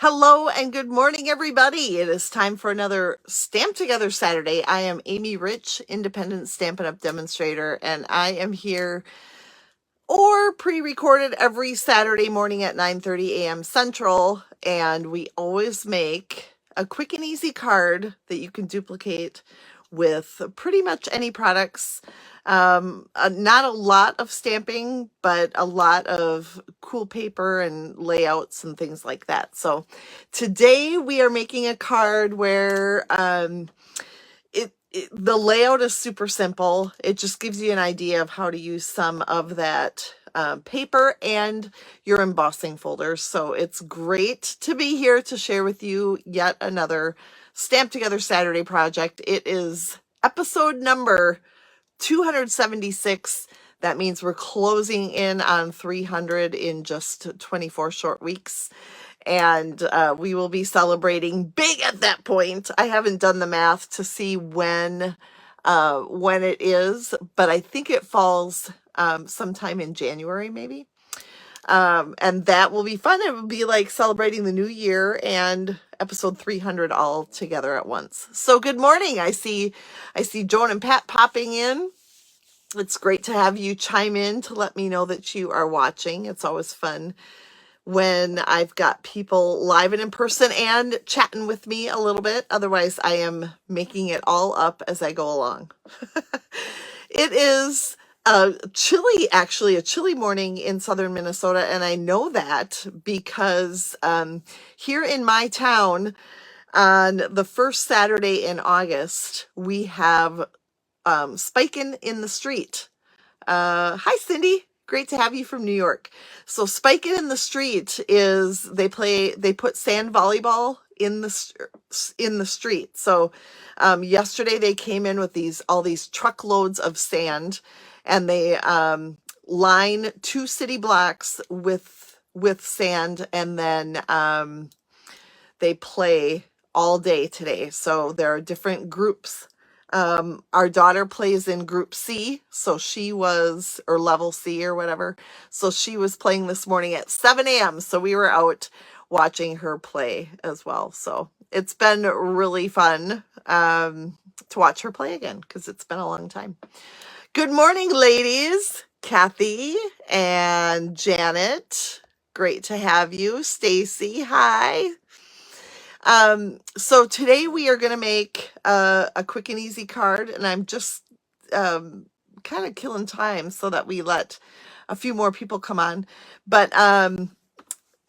Hello and good morning, everybody. It is time for another Stamp Together Saturday. I am Amy Rich, independent Stampin' Up! Demonstrator, and I am here or pre-recorded every Saturday morning at 9:30 a.m. Central, and we always make a quick and easy card that you can duplicate with pretty much any products. Not a lot of stamping, but a lot of cool paper and layouts and things like that. So today we are making a card where the layout is super simple. It just gives you an idea of how to use some of that paper and your embossing folders. So it's great to be here to share with you yet another Stamp Together Saturday project. It is episode number 276. That means we're closing in on 300 in just 24 short weeks. And we will be celebrating big at that point. I haven't done the math to see when it is, but I think it falls sometime in January, maybe. And that will be fun. It will be like celebrating the new year and episode 300 all together at once. So good morning. I see Joan and Pat popping in. It's great to have you chime in to let me know that you are watching. It's always fun when I've got people live and in person and chatting with me a little bit. Otherwise, I am making it all up as I go along. It is chilly, actually, a chilly morning in southern Minnesota, and I know that because here in my town, on the first Saturday in August, we have Spikin' in the Street. Hi, Cindy. Great to have you from New York. So Spikin' in the Street is they put sand volleyball in the street. So yesterday they came in with all these truckloads of sand, and they line 2 city blocks with sand, and then they play all day today. So there are different groups. Our daughter plays in group C, so or level C or whatever. So she was playing this morning at 7 a.m. So we were out watching her play as well. So it's been really fun to watch her play again because it's been a long time. Good morning, ladies. Kathy and Janet. Great to have you. Stacy, hi. So today we are going to make a quick and easy card, and I'm just kind of killing time so that we let a few more people come on. But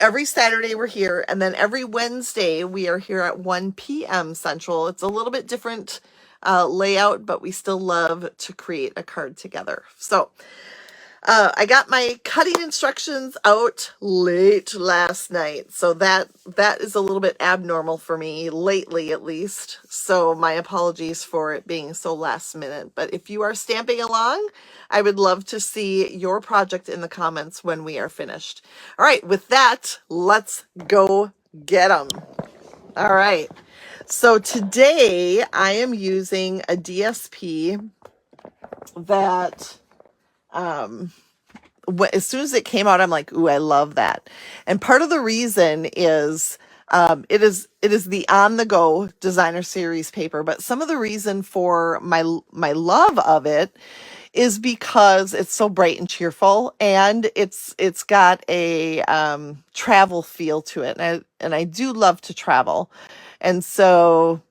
every Saturday we're here, and then every Wednesday we are here at 1 p.m. Central. It's a little bit different layout, but we still love to create a card together. So I got my cutting instructions out late last night, so that is a little bit abnormal for me lately, at least. So my apologies for it being so last minute. But if you are stamping along, I would love to see your project in the comments when we are finished. All right, with that, let's go get them. All right. So today I am using a DSP that as soon as it came out, I'm like, ooh, I love that. And part of the reason is it is the On the Go Designer Series paper, but some of the reason for my love of it is because it's so bright and cheerful, and it's got a travel feel to it, and I do love to travel, and so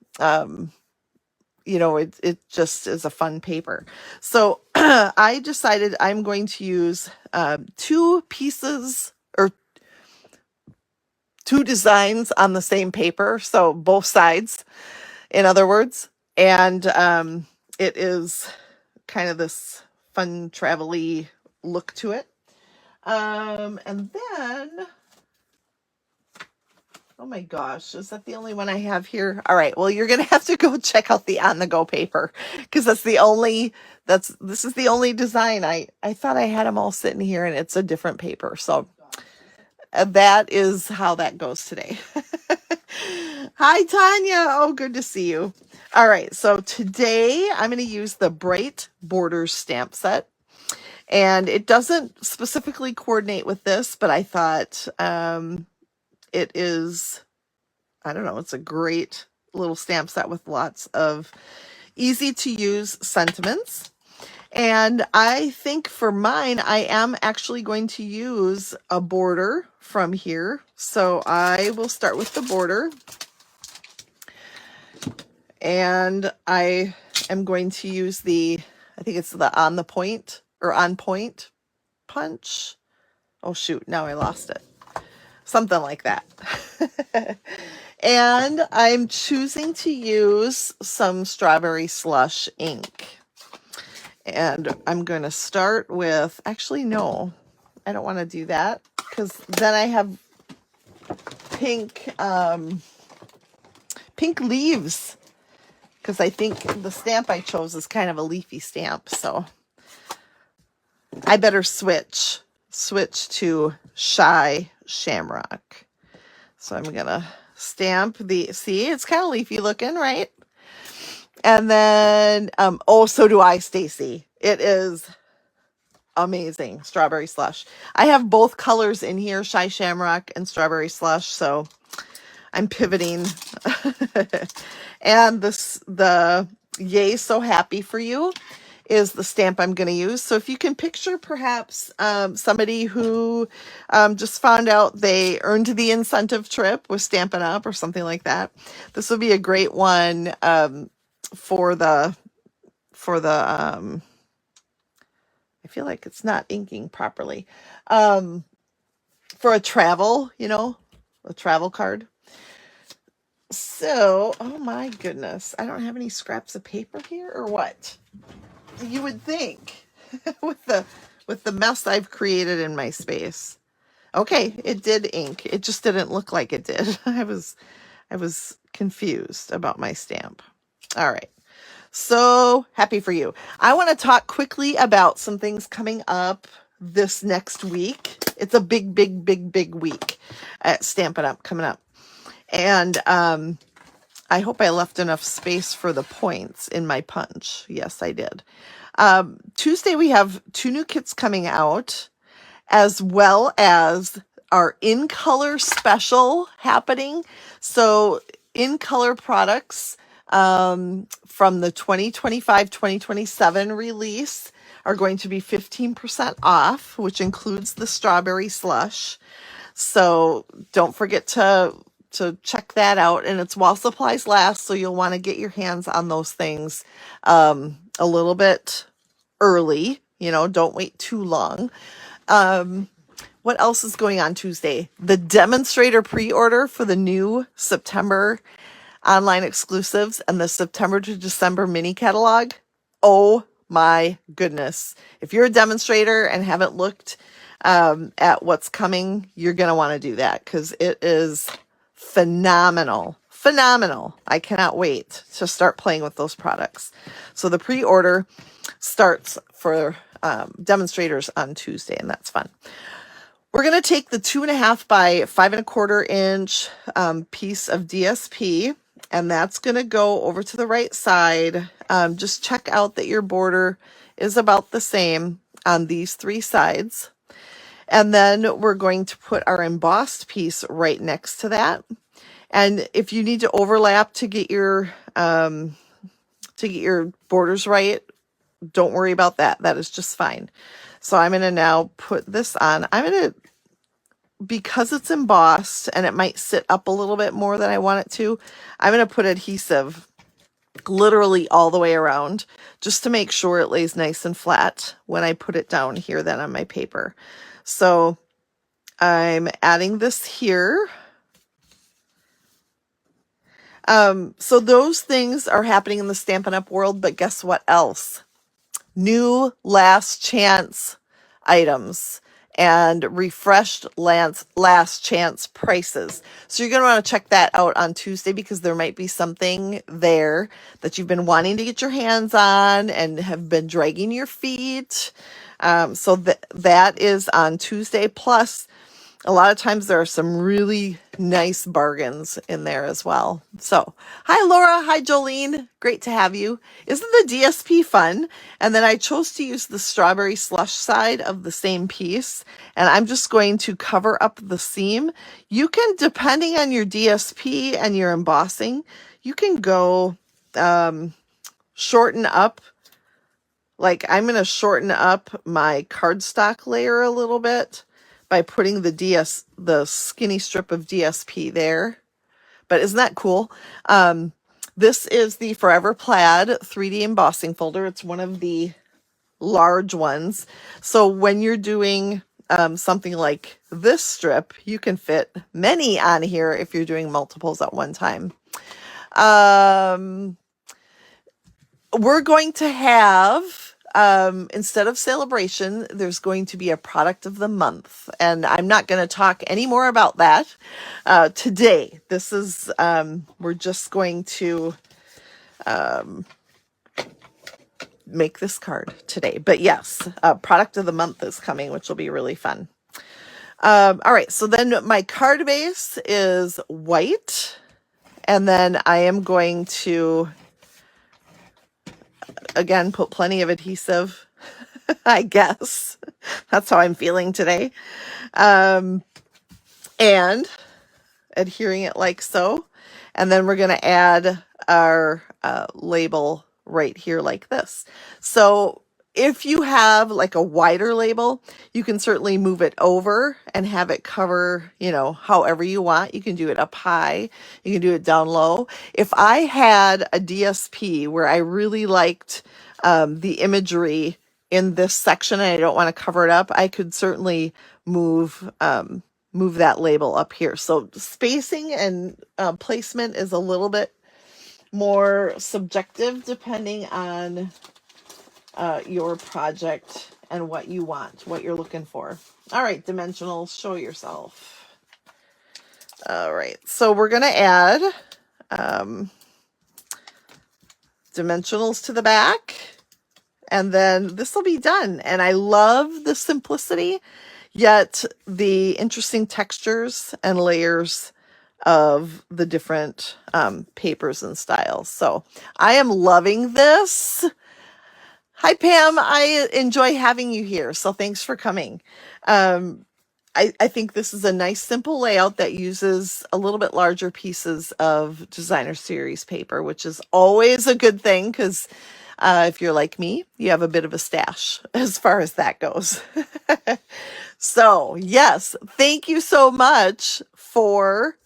it just is a fun paper. So I decided I'm going to use 2 pieces or 2 designs on the same paper. So both sides, in other words. And it is kind of this fun travel-y look to it. And then... oh my gosh, is that the only one I have here? All right, well, you're going to have to go check out the On the Go paper because this is the only design. I thought I had them all sitting here, and it's a different paper. So that is how that goes today. Hi, Tanya. Oh, good to see you. All right, so today I'm going to use the Bright Borders stamp set. And it doesn't specifically coordinate with this, but I thought it is I don't know, it's a great little stamp set with lots of easy to use sentiments. And I think for mine, I am actually going to use a border from here. So I will start with the border. And I am going to use I think it's the on point punch. Oh shoot, now I lost it. Something like that. And I'm choosing to use some Strawberry Slush ink. And I'm going to start with, actually, no, I don't want to do that because then I have pink, pink leaves, because I think the stamp I chose is kind of a leafy stamp. So I better switch to Shy Shamrock. So I'm going to stamp see, it's kind of leafy looking, right? And then, oh, so do I, Stacy. It is amazing. Strawberry Slush. I have both colors in here, Shy Shamrock and Strawberry Slush, so I'm pivoting. And the Yay So Happy For You is the stamp I'm going to use. So if you can picture perhaps somebody who just found out they earned the incentive trip with Stampin' Up! Or something like that, this would be a great one for the I feel like it's not inking properly. For a travel, a travel card. So, oh my goodness, I don't have any scraps of paper here or what? You would think with the mess I've created in my space. Okay, it did ink. It just didn't look like it did. I was confused about my stamp. All right. So happy for you. I want to talk quickly about some things coming up this next week. It's a big week at Stampin' Up! Coming up. And I hope I left enough space for the points in my punch. Yes, I did. Tuesday, we have 2 new kits coming out, as well as our In Color special happening. So In Color products from the 2025-2027 release are going to be 15% off, which includes the Strawberry Slush. So don't forget to check that out. And it's while supplies last, so you'll want to get your hands on those things a little bit early. Don't wait too long. What else is going on Tuesday? The demonstrator pre-order for the new September online exclusives and the September to December mini catalog. Oh my goodness. If you're a demonstrator and haven't looked at what's coming, you're going to want to do that because it is phenomenal. I cannot wait to start playing with those products. So the pre-order starts for demonstrators on Tuesday, and that's fun. We're going to take the 2.5 by 5.25 inch piece of DSP, and that's going to go over to the right side. Just check out that your border is about the same on these 3 sides. And then we're going to put our embossed piece right next to that. And if you need to overlap to get your borders right, don't worry about that. That is just fine. So I'm going to now put this on. Because it's embossed and it might sit up a little bit more than I want it to, I'm going to put adhesive literally all the way around just to make sure it lays nice and flat when I put it down here then on my paper. So I'm adding this here. So those things are happening in the Stampin' Up! World, but guess what else? New last chance items and refreshed last chance prices. So you're going to want to check that out on Tuesday because there might be something there that you've been wanting to get your hands on and have been dragging your feet. So that is on Tuesday. Plus, a lot of times there are some really nice bargains in there as well. So, hi Laura, hi Jolene, great to have you. Isn't the DSP fun? And then I chose to use the strawberry slush side of the same piece, and I'm just going to cover up the seam. You can, depending on your DSP and your embossing, you can go shorten up. Like I'm going to shorten up my cardstock layer a little bit by putting the skinny strip of DSP there. But isn't that cool? This is the Forever Plaid 3D embossing folder. It's one of the large ones. So when you're doing something like this strip, you can fit many on here if you're doing multiples at one time. We're going to have, instead of celebration, there's going to be a product of the month. And I'm not going to talk any more about that today. This is, we're just going to make this card today. But yes, product of the month is coming, which will be really fun. All right, so then my card base is white. And then I am going to, again, put plenty of adhesive, I guess. That's how I'm feeling today. And adhering it like so. And then we're going to add our label right here like this. So if you have like a wider label, you can certainly move it over and have it cover, you know, however you want. You can do it up high. You can do it down low. If I had a DSP where I really liked the imagery in this section and I don't want to cover it up, I could certainly move that label up here. So spacing and placement is a little bit more subjective depending on your project and what you want, what you're looking for. All right, dimensionals, show yourself. All right, so we're going to add dimensionals to the back, and then this will be done. And I love the simplicity, yet the interesting textures and layers of the different papers and styles. So I am loving this. Hi, Pam. I enjoy having you here. So thanks for coming. I think this is a nice, simple layout that uses a little bit larger pieces of designer series paper, which is always a good thing because if you're like me, you have a bit of a stash as far as that goes. So yes, thank you so much for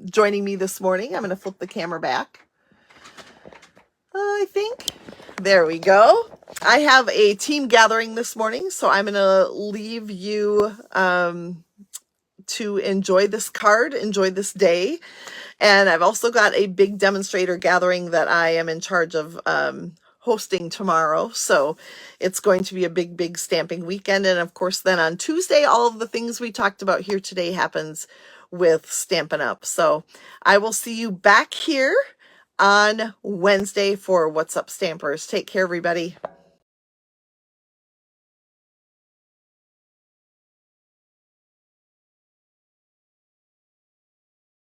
joining me this morning. I'm going to flip the camera back. I think. There we go. I have a team gathering this morning, so I'm going to leave you to enjoy this card, enjoy this day. And I've also got a big demonstrator gathering that I am in charge of hosting tomorrow. So it's going to be a big, big stamping weekend. And of course, then on Tuesday, all of the things we talked about here today happens with Stampin' Up. So I will see you back here on Wednesday for What's Up Stampers. Take care, everybody.